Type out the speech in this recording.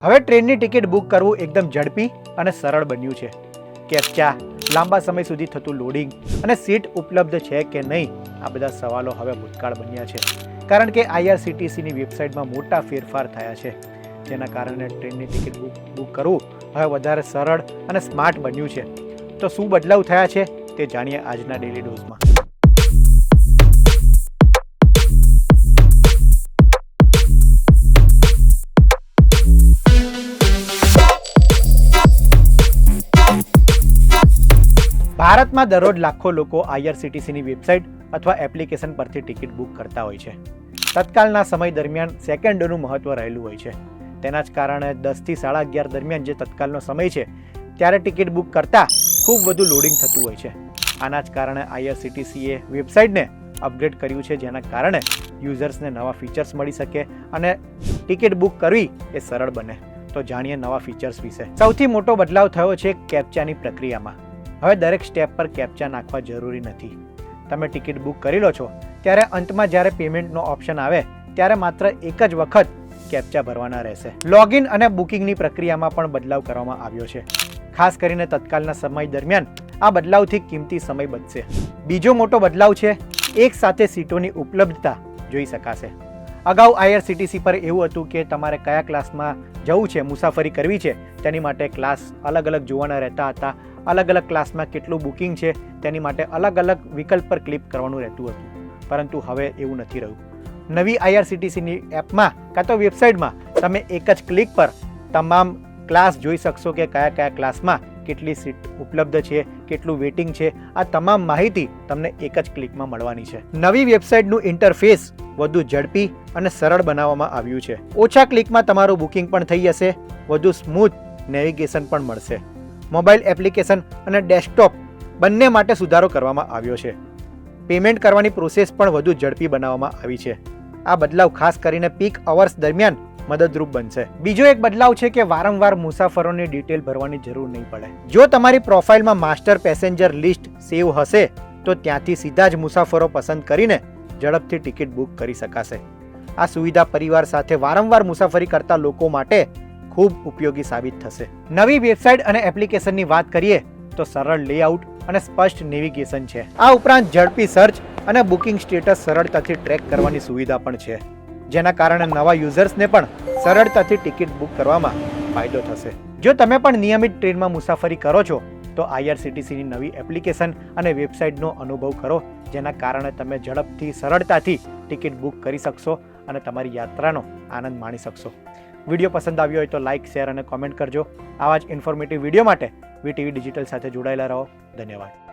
હવે ટ્રેનની ticket book કરવું એકદમ ઝડપી અને સરળ બન્યું છે. કેપ્ચા, લાંબા સમય સુધી થતું લોડિંગ અને સીટ ઉપલબ્ધ છે કે નહીં, આ બધા સવાલો હવે ભૂતકાળ બન્યા છે. કારણ કે IRCTCની વેબસાઇટમાં મોટા ફેરફાર થયા છે, જેના કારણે ટ્રેનની ટિકિટ બુક કરવું હવે વધારે સરળ અને સ્માર્ટ બન્યું છે. તો શું બદલાવ થયા છે તે જાણીએ આજના ડેલી ડોઝમાં. ભારતમાં દરરોજ લાખો લોકો IRCTCની વેબસાઇટ અથવા એપ્લિકેશન પરથી ટિકિટ બુક કરતા હોય છે. તત્કાલના સમય દરમિયાન સેકન્ડોનું મહત્વ રહેલું હોય છે. તેના જ કારણે 10 થી 11:30 દરમિયાન જે તત્કાલનો સમય છે ત્યારે ટિકિટ બુક કરતા ખૂબ વધુ લોડિંગ થતું હોય છે. આના જ કારણે IRCTCએ વેબસાઇટને અપગ્રેડ કર્યું છે, જેના કારણે યુઝર્સને નવા ફીચર્સ મળી શકે અને ટિકિટ બુક કરવી એ સરળ બને. તો જાણીએ નવા ફીચર્સ વિશે. સૌથી મોટો બદલાવ થયો છે કેપ્ચાની પ્રક્રિયામાં. હવે દરેક સ્ટેપ પર કેપ્ચા નાખવા જરૂરી નથી. તમે ટિકિટ બુક કરી લો છો ત્યારે અંતમાં જ્યારે પેમેન્ટનો ઓપ્શન આવે ત્યારે માત્ર એક જ વખત કેપ્ચા ભરવાના રહેશે. લોગિન અને બુકિંગની પ્રક્રિયામાં પણ બદલાવ કરવામાં આવ્યો છે. ખાસ કરીને તત્કાલના સમય દરમિયાન આ બદલાવથી કિંમતી સમય બચશે. બીજો મોટો બદલાવ છે એક સાથે સીટોની ઉપલબ્ધતા જોઈ શકાશે. અગાઉ IRCTC પર એવું હતું કે તમારે કયા ક્લાસમાં જવું છે, મુસાફરી કરવી છે, તેની માટે ક્લાસ અલગ અલગ જોવાના રહેતા હતા. અલગ અલગ ક્લાસમાં કેટલું બુકિંગ છે તેની માટે અલગ અલગ વિકલ્પ પર ક્લિક કરવાનું રહેતું હતું. પરંતુ હવે એવું નથી રહ્યું. નવી IRCTCની એપમાં કાં તો વેબસાઇટમાં તમે એક જ ક્લિક પર તમામ ક્લાસ જોઈ શકશો કે કયા કયા ક્લાસમાં કેટલી સીટ ઉપલબ્ધ છે, કેટલું વેઇટિંગ છે. આ તમામ માહિતી તમને એક જ ક્લિકમાં મળવાની છે. નવી વેબસાઇટનું ઇન્ટરફેસ વધુ ઝડપી અને સરળ બનાવવામાં આવ્યું છે. ઓછા ક્લિકમાં તમારું બુકિંગ પણ થઈ જશે. વધુ સ્મૂથ નેવિગેશન પણ મળશે. મોબાઈલ એપ્લિકેશન અને ડેસ્કટોપ બંને માટે સુધારો કરવામાં આવ્યો છે. પેમેન્ટ કરવાની પ્રોસેસ પણ વધુ ઝડપી બનાવવામાં આવી છે. આ બદલાવ ખાસ કરીને પીક અવર્સ દરમિયાન મદદરૂપ બનશે. બીજો એક બદલાવ છે કે વારંવાર મુસાફરોની ડિટેલ ભરવાની જરૂર નહીં પડે. જો તમારી પ્રોફાઇલમાં માસ્ટર પેસેન્જર લિસ્ટ સેવ હશે તો ત્યાંથી સીધા જ મુસાફરો પસંદ કરીને ઝડપથી ટિકિટ બુક કરી શકાશે. આ સુવિધા પરિવાર સાથે વારંવાર મુસાફરી કરતા લોકો માટે ખૂબ ઉપયોગી સાબિત થશે. નવી વેબસાઇટ અને એપ્લિકેશનની વાત કરીએ તો સરળ લેઆઉટ અને સ્પષ્ટ નેવિગેશન છે. આ ઉપરાંત ઝડપી સર્ચ અને બુકિંગ સ્ટેટસ સરળતાથી ટ્રેક કરવાની સુવિધા પણ છે, જેના કારણે નવા યુઝર્સને પણ સરળતાથી ટિકિટ બુક કરવામાં ફાયદો થશે. જો તમે પણ નિયમિત ટ્રેનમાં મુસાફરી કરો છો તો IRCTCની નવી એપ્લિકેશન અને વેબસાઇટનો અનુભવ કરો, જેના કારણે તમે ઝડપથી સરળતાથી ટિકિટ બુક કરી શકશો અને તમારી યાત્રાનો આનંદ માણી શકશો. વિડીયો પસંદ આવ્યો હોય તો લાઇક, શેર અને કોમેન્ટ કરજો. આવા જ ઇન્ફોર્મેટિવ વિડીયો માટે VTV ડિજિટલ સાથે જોડાયેલા રહો. ધન્યવાદ.